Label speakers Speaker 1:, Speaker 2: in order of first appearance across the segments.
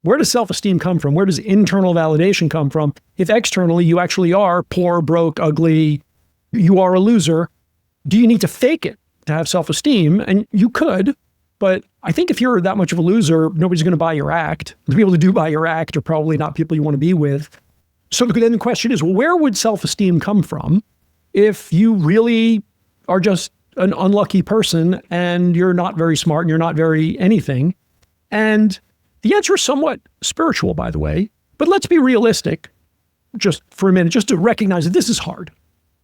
Speaker 1: Where does self-esteem come from? Where does internal validation come from? If externally you actually are poor, broke, ugly, you are a loser, do you need to fake it to have self-esteem? And you could, but I think if you're that much of a loser, nobody's going to buy your act. The people that do buy your act are probably not people you want to be with. So then the question is, well, where would self-esteem come from if you really are just an unlucky person and you're not very smart and you're not very anything? And the answer is somewhat spiritual, by the way, but let's be realistic just for a minute, just to recognize that this is hard,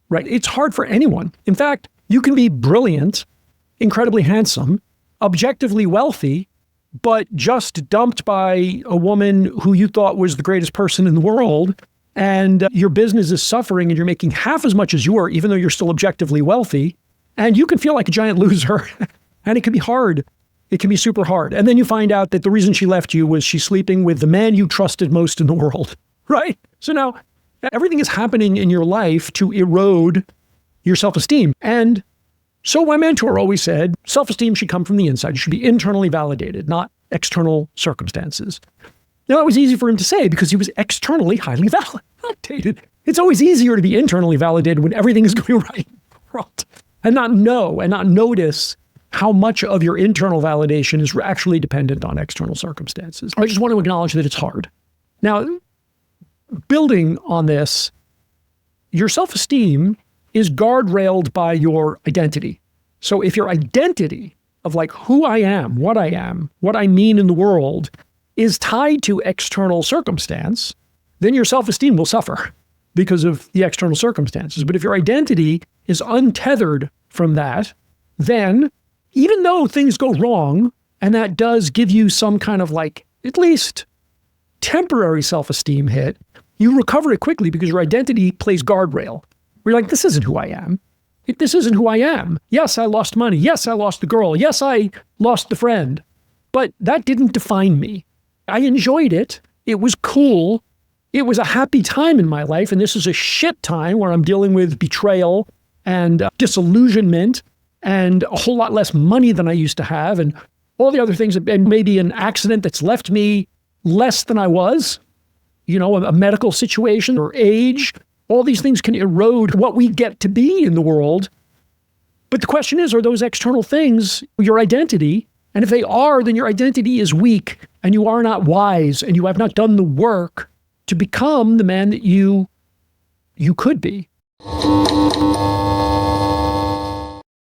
Speaker 1: right? It's hard for anyone. In fact, you can be brilliant, incredibly handsome, objectively wealthy, but just dumped by a woman who you thought was the greatest person in the world, and your business is suffering and you're making half as much as you were, even though you're still objectively wealthy, and you can feel like a giant loser, and it can be hard. It can be super hard. And then you find out that the reason she left you was she's sleeping with the man you trusted most in the world, right? So now everything is happening in your life to erode your self-esteem. And so my mentor always said, self-esteem should come from the inside. You should be internally validated, not external circumstances. Now, that was easy for him to say because he was externally highly validated. It's always easier to be internally validated when everything is going right in the world and not know and not notice how much of your internal validation is actually dependent on external circumstances. I just want to acknowledge that it's hard. Now, building on this, your self-esteem is guardrailed by your identity. So if your identity of like who I am, what I mean in the world is tied to external circumstance, then your self-esteem will suffer because of the external circumstances. But if your identity is untethered from that, then even though things go wrong, and that does give you some kind of like, at least temporary self-esteem hit, you recover it quickly because your identity plays guardrail. You're like, this isn't who I am. This isn't who I am. Yes, I lost money. Yes, I lost the girl. Yes, I lost the friend. But that didn't define me. I enjoyed it. It was cool. It was a happy time in my life. And this is a shit time where I'm dealing with betrayal and disillusionment and a whole lot less money than I used to have, and all the other things, and maybe an accident that's left me less than I was, a medical situation or age. All these things can erode what we get to be in the world. But the question is, are those external things your identity? And if they are, then your identity is weak, and you are not wise, and you have not done the work to become the man that you could be.